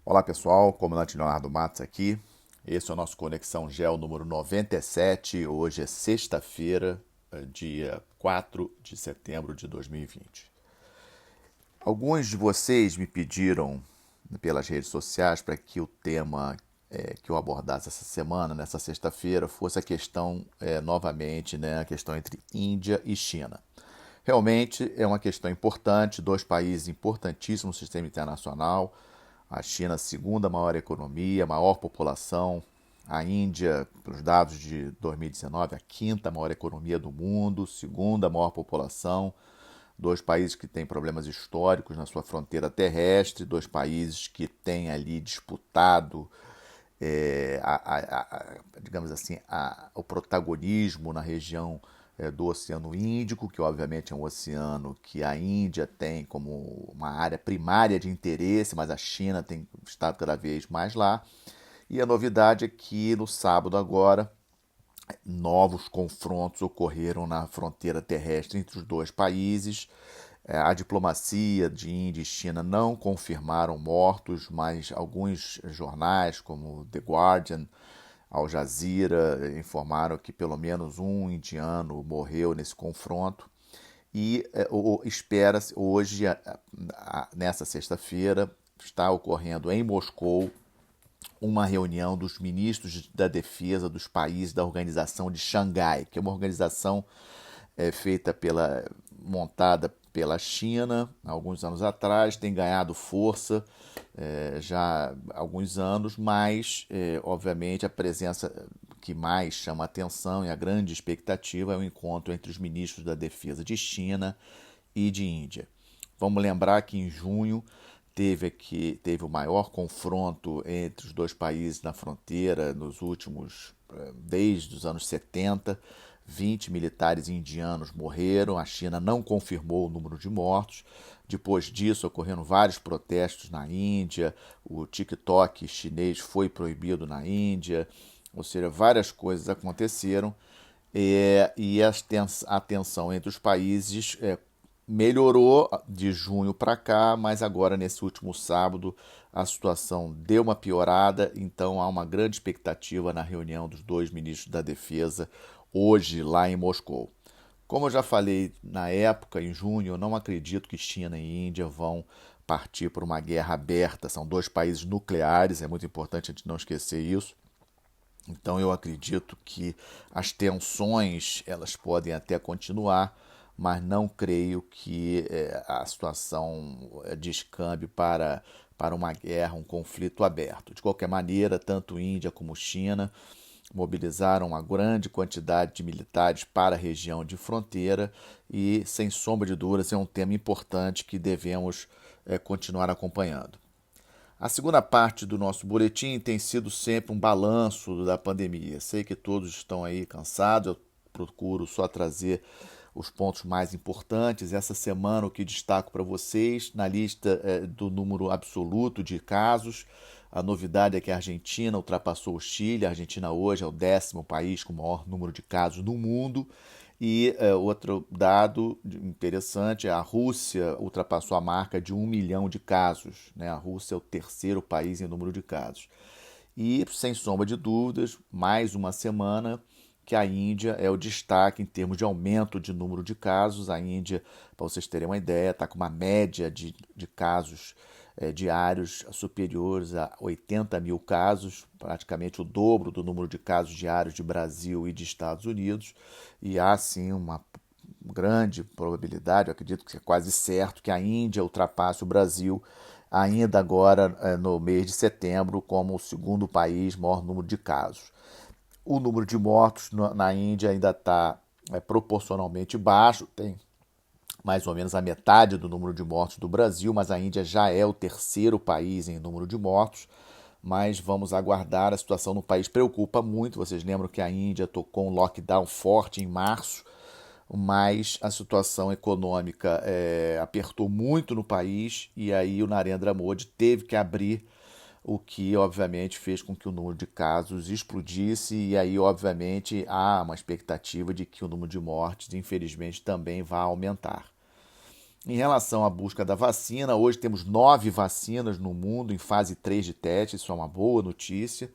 Olá pessoal, comandante Leonardo Matos aqui. Esse é o nosso Conexão Gel número 97. Hoje é sexta-feira, dia 4 de setembro de 2020. Alguns de vocês me pediram pelas redes sociais para que o tema que eu abordasse essa semana, nessa sexta-feira, fosse a questão, novamente, né, a questão entre Índia e China. Realmente é uma questão importante, dois países importantíssimos no sistema internacional. A China, a segunda maior economia, maior população. A Índia, pelos dados de 2019, a quinta maior economia do mundo, segunda maior população. Dois países que têm problemas históricos na sua fronteira terrestre, dois países que têm ali disputado, digamos assim, o protagonismo na região do Oceano Índico, que obviamente é um oceano que a Índia tem como uma área primária de interesse, mas a China tem estado cada vez mais lá. E a novidade é que no sábado agora, novos confrontos ocorreram na fronteira terrestre entre os dois países. A diplomacia de Índia e China não confirmaram mortos, mas alguns jornais, como The Guardian, Al Jazeera, informaram que pelo menos um indiano morreu nesse confronto. E espera-se hoje, nessa sexta-feira, está ocorrendo em Moscou uma reunião dos ministros da defesa dos países da Organização de Xangai, que é uma organização montada pela China há alguns anos atrás, tem ganhado força já há alguns anos, mas obviamente a presença que mais chama a atenção e a grande expectativa é o encontro entre os ministros da defesa de China e de Índia. Vamos lembrar que em junho teve o maior confronto entre os dois países na fronteira desde os anos 70. 20 militares indianos morreram, a China não confirmou o número de mortos. Depois disso, ocorreram vários protestos na Índia, o TikTok chinês foi proibido na Índia, ou seja, várias coisas aconteceram e a tensão entre os países melhorou de junho para cá, mas agora nesse último sábado a situação deu uma piorada, então há uma grande expectativa na reunião dos dois ministros da Defesa hoje lá em Moscou. Como eu já falei na época, em junho, eu não acredito que China e Índia vão partir por uma guerra aberta. São dois países nucleares, é muito importante a gente não esquecer isso. Então eu acredito que as tensões elas podem até continuar, mas não creio que a situação descambe para uma guerra, um conflito aberto. De qualquer maneira, tanto Índia como China mobilizaram uma grande quantidade de militares para a região de fronteira e, sem sombra de dúvidas, é um tema importante que devemos continuar acompanhando. A segunda parte do nosso boletim tem sido sempre um balanço da pandemia. Sei que todos estão aí cansados, eu procuro só trazer os pontos mais importantes. Essa semana o que destaco para vocês na lista do número absoluto de casos. A novidade é que a Argentina ultrapassou o Chile. A Argentina hoje é o 10º país com o maior número de casos no mundo. E outro dado interessante, a Rússia ultrapassou a marca de 1 milhão de casos. Né? A Rússia é o terceiro país em número de casos. E, sem sombra de dúvidas, mais uma semana que a Índia é o destaque em termos de aumento de número de casos. A Índia, para vocês terem uma ideia, está com uma média de casos diários superiores a 80 mil casos, praticamente o dobro do número de casos diários de Brasil e de Estados Unidos. E há, sim, uma grande probabilidade, eu acredito que é quase certo, que a Índia ultrapasse o Brasil ainda agora no mês de setembro como o segundo país maior número de casos. O número de mortos na Índia ainda está proporcionalmente baixo, tem mais ou menos a metade do número de mortos do Brasil, mas a Índia já é o terceiro país em número de mortos. Mas vamos aguardar, a situação no país preocupa muito. Vocês lembram que a Índia tocou um lockdown forte em março, mas a situação econômica apertou muito no país e aí o Narendra Modi teve que abrir, o que obviamente fez com que o número de casos explodisse e aí obviamente há uma expectativa de que o número de mortes infelizmente também vá aumentar. Em relação à busca da vacina, hoje temos 9 vacinas no mundo em fase 3 de teste, isso é uma boa notícia.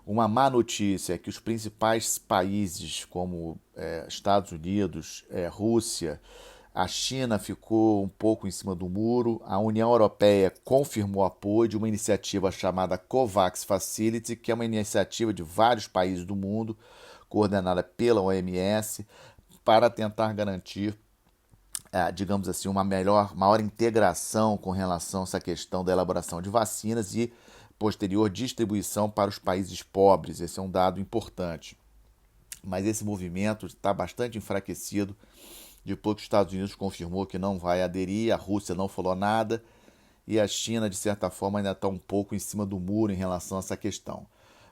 Uma má notícia é que os principais países, como Estados Unidos, Rússia, a China ficou um pouco em cima do muro. A União Europeia confirmou apoio de uma iniciativa chamada COVAX Facility, que é uma iniciativa de vários países do mundo, coordenada pela OMS, para tentar garantir, digamos assim, uma maior integração com relação a essa questão da elaboração de vacinas e posterior distribuição para os países pobres. Esse é um dado importante. Mas esse movimento está bastante enfraquecido depois que os Estados Unidos confirmou que não vai aderir, a Rússia não falou nada e a China, de certa forma, ainda está um pouco em cima do muro em relação a essa questão.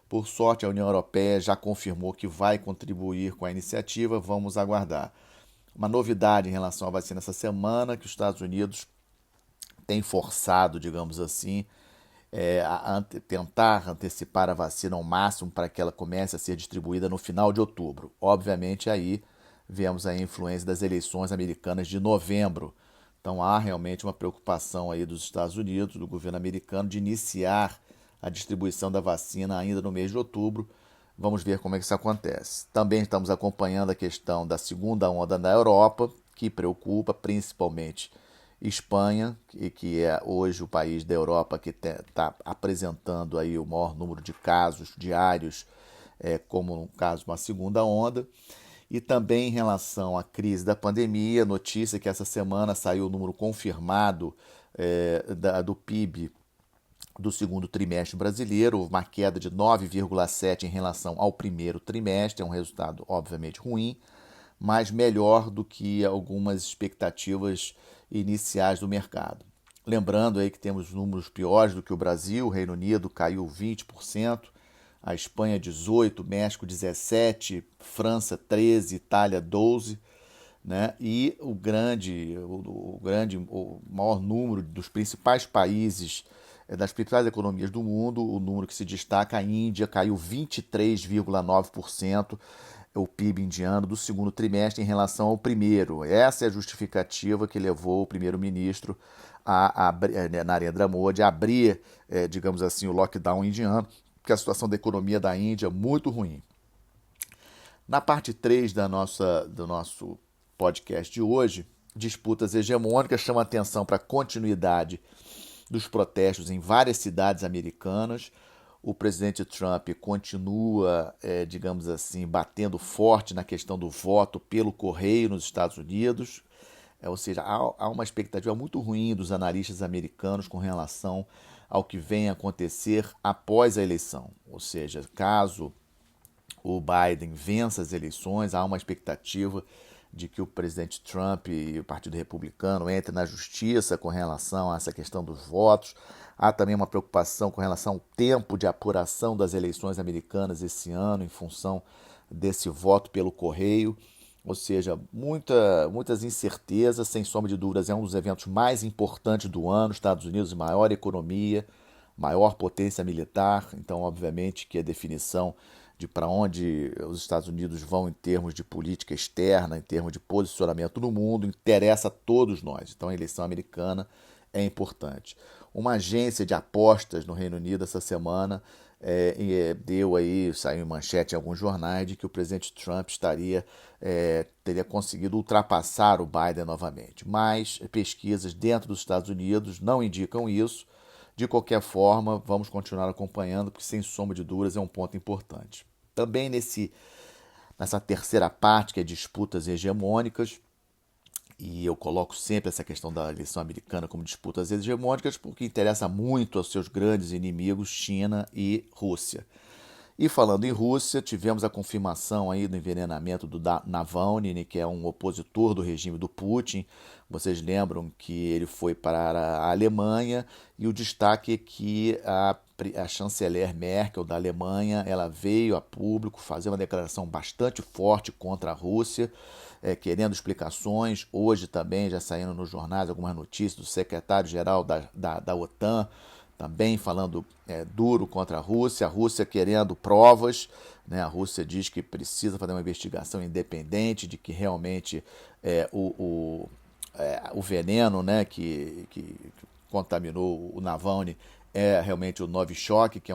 Por sorte, a União Europeia já confirmou que vai contribuir com a iniciativa, vamos aguardar. Uma novidade em relação à vacina essa semana, que os Estados Unidos têm forçado, digamos assim, tentar antecipar a vacina ao máximo para que ela comece a ser distribuída no final de outubro. Obviamente, aí vemos a influência das eleições americanas de novembro. Então, há realmente uma preocupação aí dos Estados Unidos, do governo americano, de iniciar a distribuição da vacina ainda no mês de outubro. Vamos ver como é que isso acontece. Também estamos acompanhando a questão da segunda onda na Europa, que preocupa principalmente Espanha, que é hoje o país da Europa que está apresentando aí o maior número de casos diários, como no caso uma segunda onda. E também em relação à crise da pandemia, notícia que essa semana saiu o número confirmado do PIB do segundo trimestre brasileiro, uma queda de 9,7% em relação ao primeiro trimestre, é um resultado obviamente ruim, mas melhor do que algumas expectativas iniciais do mercado. Lembrando aí que temos números piores do que o Brasil, o Reino Unido caiu 20%, a Espanha 18%, México 17%, França 13%, Itália 12%, né? E o maior número dos principais países, das principais economias do mundo, o número que se destaca, a Índia caiu 23,9%, o PIB indiano do segundo trimestre em relação ao primeiro. Essa é a justificativa que levou o primeiro-ministro Narendra Modi a abrir, digamos assim, o lockdown indiano, porque a situação da economia da Índia é muito ruim. Na parte 3 do nosso podcast de hoje, disputas hegemônicas chamam a atenção para a continuidade dos protestos em várias cidades americanas. O presidente Trump continua, digamos assim, batendo forte na questão do voto pelo correio nos Estados Unidos. Ou seja, há uma expectativa muito ruim dos analistas americanos com relação ao que vem a acontecer após a eleição. Ou seja, caso o Biden vença as eleições, há uma expectativa de que o presidente Trump e o Partido Republicano entrem na justiça com relação a essa questão dos votos. Há também uma preocupação com relação ao tempo de apuração das eleições americanas esse ano, em função desse voto pelo correio. Ou seja, muitas incertezas, sem sombra de dúvidas, é um dos eventos mais importantes do ano. Estados Unidos, maior economia, maior potência militar, então, obviamente, que a definição de para onde os Estados Unidos vão em termos de política externa, em termos de posicionamento no mundo, interessa a todos nós. Então, a eleição americana é importante. Uma agência de apostas no Reino Unido essa semana saiu em manchete em alguns jornais de que o presidente Trump teria conseguido ultrapassar o Biden novamente. Mas pesquisas dentro dos Estados Unidos não indicam isso. De qualquer forma, vamos continuar acompanhando, porque sem sombra de dúvidas é um ponto importante. Também nessa terceira parte, que é disputas hegemônicas, e eu coloco sempre essa questão da eleição americana como disputas hegemônicas, porque interessa muito aos seus grandes inimigos, China e Rússia. E falando em Rússia, tivemos a confirmação aí do envenenamento do Navalny, que é um opositor do regime do Putin. Vocês lembram que ele foi para a Alemanha e o destaque é que a chanceler Merkel da Alemanha, ela veio a público fazer uma declaração bastante forte contra a Rússia, querendo explicações. Hoje também já saíram nos jornais algumas notícias do secretário-geral da OTAN, também falando duro contra a Rússia querendo provas, né? A Rússia diz que precisa fazer uma investigação independente, de que realmente o veneno, né, que contaminou o Navalny é realmente o Novichok, que é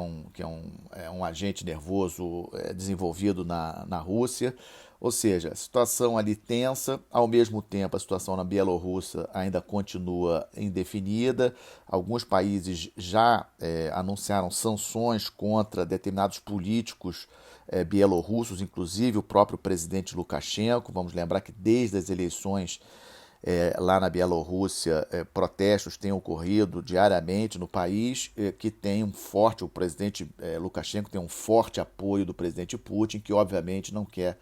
um agente nervoso desenvolvido na Rússia. Ou seja, a situação ali tensa, ao mesmo tempo a situação na Bielorrússia ainda continua indefinida. Alguns países já anunciaram sanções contra determinados políticos bielorrussos, inclusive o próprio presidente Lukashenko. Vamos lembrar que desde as eleições lá na Bielorrússia, protestos têm ocorrido diariamente no país, que tem o presidente Lukashenko tem um forte apoio do presidente Putin, que obviamente não quer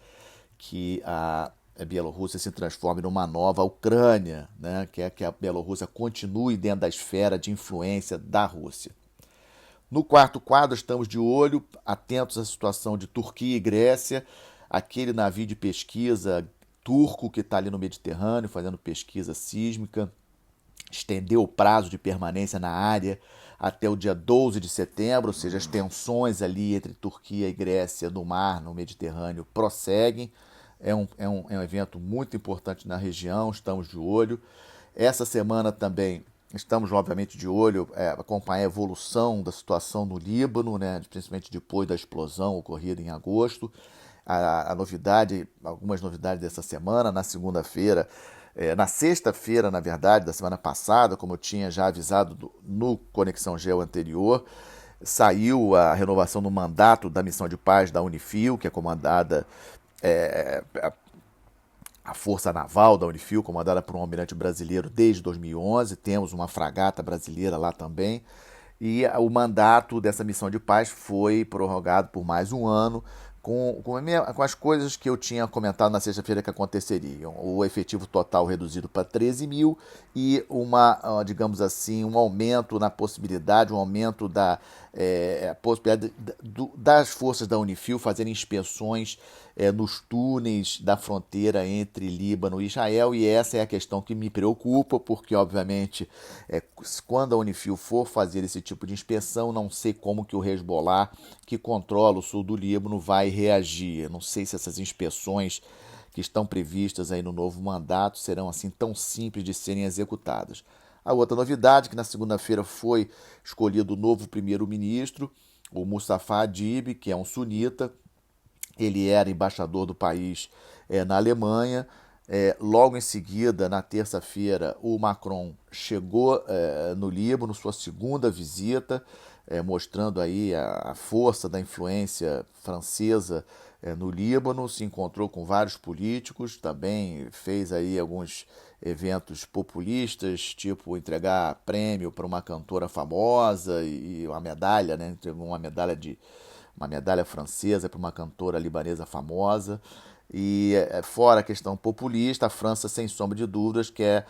que a Bielorrússia se transforme numa nova Ucrânia, né? Quer que a Bielorrússia continue dentro da esfera de influência da Rússia. No quarto quadro, estamos de olho, atentos à situação de Turquia e Grécia, aquele navio de pesquisa turco que está ali no Mediterrâneo fazendo pesquisa sísmica, estendeu o prazo de permanência na área até o dia 12 de setembro, ou seja, as tensões ali entre Turquia e Grécia no mar, no Mediterrâneo, prosseguem. É um evento muito importante na região, estamos de olho. Essa semana também estamos, obviamente, de olho, acompanhar a evolução da situação no Líbano, né, principalmente depois da explosão ocorrida em agosto. Algumas novidades dessa semana, na segunda-feira, na sexta-feira, na verdade, da semana passada, como eu tinha já avisado no Conexão Geo anterior, saiu a renovação do mandato da missão de paz da Unifil, que é comandada, a Força Naval da Unifil, comandada por um almirante brasileiro desde 2011, temos uma fragata brasileira lá também, e o mandato dessa missão de paz foi prorrogado por mais um ano, com as coisas que eu tinha comentado na sexta-feira que aconteceriam. O efetivo total reduzido para 13 mil e digamos assim, um aumento na possibilidade, um aumento da possibilidade das forças da Unifil fazerem inspeções nos túneis da fronteira entre Líbano e Israel, e essa é a questão que me preocupa, porque, obviamente, quando a Unifil for fazer esse tipo de inspeção, não sei como que o Hezbollah, que controla o sul do Líbano, vai reagir. Eu não sei se essas inspeções que estão previstas aí no novo mandato serão assim tão simples de serem executadas. A outra novidade, que na segunda-feira foi escolhido o novo primeiro-ministro, o Mustafa Hadib, que é um sunita. Ele era embaixador do país na Alemanha. Logo em seguida, na terça-feira, o Macron chegou no Líbano, sua segunda visita, mostrando aí a força da influência francesa no Líbano. Se encontrou com vários políticos, também fez aí alguns eventos populistas, tipo entregar prêmio para uma cantora famosa e uma medalha, né? Entregou uma medalha francesa para uma cantora libanesa famosa. E fora a questão populista, a França, sem sombra de dúvidas, quer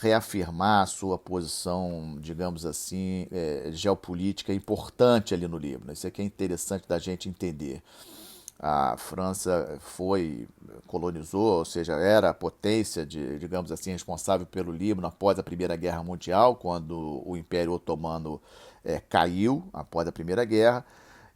reafirmar a sua posição, digamos assim, geopolítica importante ali no Líbano. Isso aqui é interessante da gente entender. A França colonizou, ou seja, era a potência, digamos assim, responsável pelo Líbano após a Primeira Guerra Mundial, quando o Império Otomano caiu após a Primeira Guerra.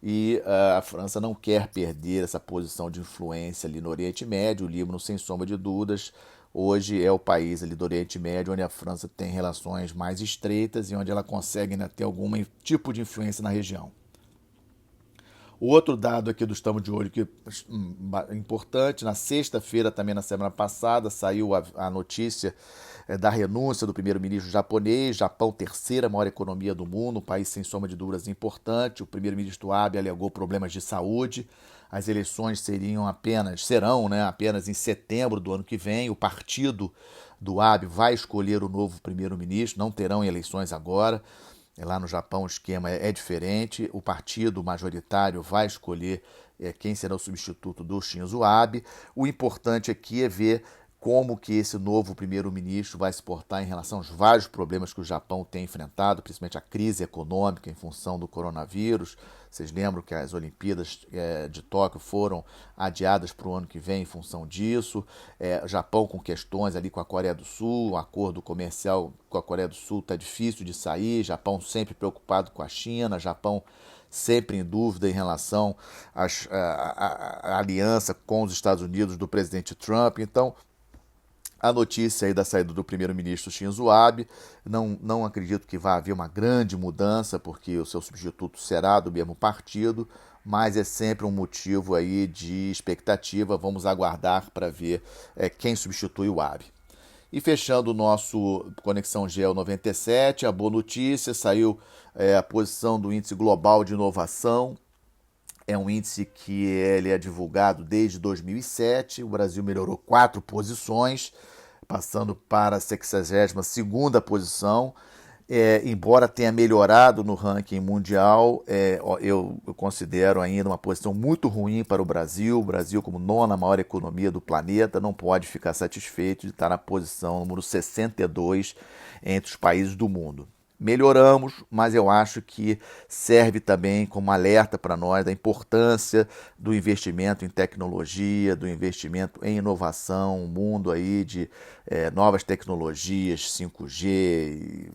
E a França não quer perder essa posição de influência ali no Oriente Médio. O Líbano, sem sombra de dúvidas, hoje é o país ali do Oriente Médio onde a França tem relações mais estreitas e onde ela consegue, né, ter algum tipo de influência na região. O outro dado aqui do Estamos de Olho, que é importante, na sexta-feira, também na semana passada, saiu a notícia da renúncia do primeiro-ministro japonês. Japão, terceira maior economia do mundo, um país sem sombra de dúvidas importante. O primeiro-ministro Abe alegou problemas de saúde. As eleições serão, né, apenas em setembro do ano que vem. O partido do Abe vai escolher o novo primeiro-ministro, não terão eleições agora. Lá no Japão o esquema é diferente, o partido majoritário vai escolher quem será o substituto do Shinzo Abe. O importante aqui é ver como que esse novo primeiro-ministro vai se portar em relação aos vários problemas que o Japão tem enfrentado, principalmente a crise econômica em função do coronavírus. Vocês lembram que as Olimpíadas de Tóquio foram adiadas para o ano que vem em função disso. O Japão com questões ali com a Coreia do Sul, o acordo comercial com a Coreia do Sul está difícil de sair, Japão sempre preocupado com a China, Japão sempre em dúvida em relação à aliança com os Estados Unidos do presidente Trump. Então, a notícia aí da saída do primeiro-ministro Shinzo Abe. Não acredito que vá haver uma grande mudança, porque o seu substituto será do mesmo partido, mas é sempre um motivo aí de expectativa. Vamos aguardar para ver quem substitui o Abe. E fechando o nosso Conexão Geo 97, a boa notícia, saiu a posição do Índice Global de Inovação. É um índice que ele é divulgado desde 2007. O Brasil melhorou 4 posições, passando para a 62ª posição. Embora tenha melhorado no ranking mundial, eu considero ainda uma posição muito ruim para o Brasil. O Brasil, como nona maior economia do planeta, não pode ficar satisfeito de estar na posição número 62 entre os países do mundo. Melhoramos, mas eu acho que serve também como alerta para nós da importância do investimento em tecnologia, do investimento em inovação, um mundo aí de novas tecnologias, 5G,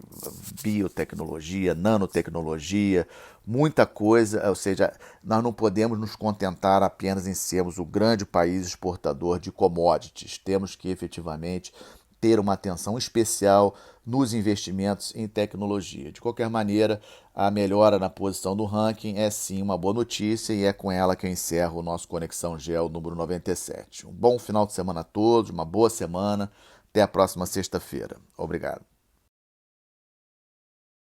biotecnologia, nanotecnologia, muita coisa, ou seja, nós não podemos nos contentar apenas em sermos o grande país exportador de commodities, temos que efetivamente ter uma atenção especial nos investimentos em tecnologia. De qualquer maneira, a melhora na posição do ranking é sim uma boa notícia e é com ela que eu encerro o nosso Conexão Geo número 97. Um bom final de semana a todos, uma boa semana, até a próxima sexta-feira. Obrigado.